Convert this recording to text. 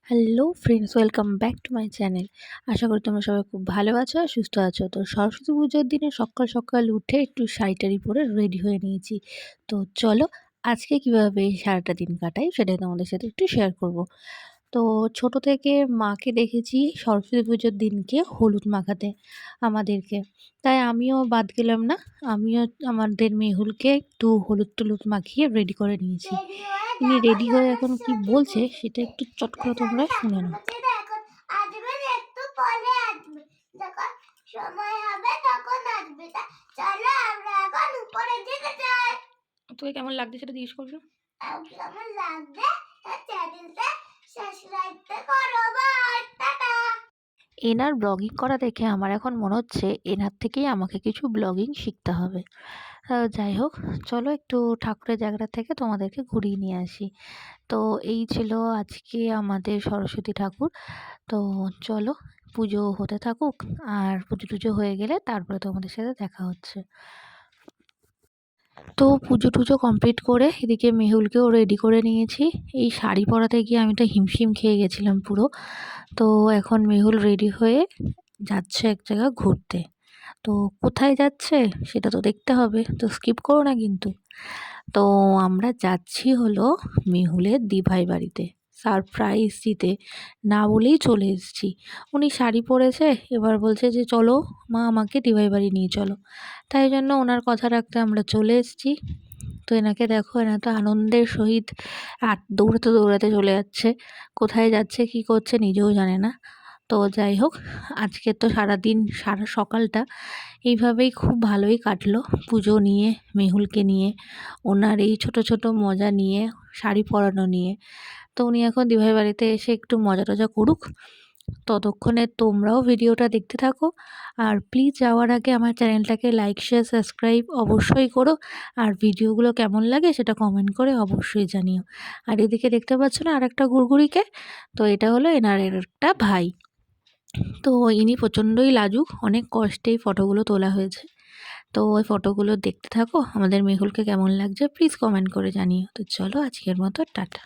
Hello friends, welcome back to my channel. আশা করি তোমরা সবাই খুব ভালো আছো আর সুস্থ আছো। তো সরস্বতী পুজোর দিনে সকাল সকাল উঠে একটু শাড়ি টাড়ি পরে রেডি হয়ে নিয়েছি। তো চলো আজকে কীভাবে সারাটা দিন কাটাই সেটাই তোমাদের সাথে একটু শেয়ার করব। তো ছোট থেকে মাকে দেখেছি সরস্বতী পুজোর দিনকে হলুদ মাখাতে আমাদেরকে, তাই আমিও বাদ গেলাম না। আমিও আমাদের মেহুলকে একটু হলুদ টলুদ মাখিয়ে রেডি করে নিয়েছি। ইনি রেডি হয়ে এখন কি বলছে সেটা একটু চট করে তোমরা শুনে নাও। তোকে কেমন লাগছে সেটা জিজ্ঞেস করছো? কেমন লাগছে চ্যানেলটা সাবস্ক্রাইব করো, বাই, টাটা। এনার ব্লগিং করা দেখে আমার এখন মনে হচ্ছে এনার থেকেই আমাকে কিছু ব্লগিং শিখতে হবে। যাই হোক, চলো একটু ঠাকুরের জায়গাটা থেকে তোমাদেরকে ঘুরিয়ে নিয়ে আসি। তো এই ছিল আজকে আমাদের সরস্বতী ঠাকুর। তো চলো পুজো হতে থাকুক, আর পুজো টুজো হয়ে গেলে তারপরে তোমাদের সাথে দেখা হচ্ছে। তো পুজো টুজো কমপ্লিট করে এদিকে মেহুলকেও রেডি করে নিয়েছি। এই শাড়ি পরাতে গিয়ে আমি তো হিমশিম খেয়ে গেছিলাম পুরো। তো এখন মেহুল রেডি হয়ে যাচ্ছে এক জায়গা ঘুরতে। তো কোথায় যাচ্ছে সেটা তো দেখতে হবে, তো স্কিপ করো না কিন্তু। তো আমরা যাচ্ছি হলো মেহুলের দিভাই বাড়িতে সারপ্রাইজ দিতে। না বলেই চলে এসেছি। উনি শাড়ি পরেছে, এবার বলছে যে চলো মা আমাকে দিভাই বাড়ি নিয়ে চলো। তাই জন্য ওনার কথা রাখতে আমরা চলে এসেছি। তো এনাকে দেখো, এনা তো আনন্দের সহিত দৌড়াতে দৌড়াতে চলে যাচ্ছে। কোথায় যাচ্ছে কি করছে নিজেও জানে না। তো যাই হোক, আজকে তো সারাদিন সারা সকালটা এইভাবেই খুব ভালোই কাটলো, পুজো নিয়ে, মেহুলকে নিয়ে, ওনার এই ছোট ছোট মজা নিয়ে, শাড়ি পরানো নিয়ে। তো উনি এখন দিভাই বাড়িতে এসে একটু মজা টজা করুক, ততক্ষণে তোমরাও ভিডিওটা দেখতে থাকো। আর প্লিজ যাওয়ার আগে আমার চ্যানেলটাকে লাইক শেয়ার সাবস্ক্রাইব অবশ্যই করো। আর ভিডিওগুলো কেমন লাগে সেটা কমেন্ট করে অবশ্যই জানিও। আর এদিকে দেখতে পাচ্ছ না আর একটা গুড়গুড়িকে, তো এটা হলো এনার একটা ভাই। তো ইনি প্রচণ্ডই লাজুক, অনেক কষ্টেই ফটোগুলো তোলা হয়েছে। তো ওই ফটোগুলো দেখতে থাকো, আমাদের মেহুলকে কেমন লাগছে প্লিজ কমেন্ট করে জানিও। তো চলো আজকের মতো টাটা।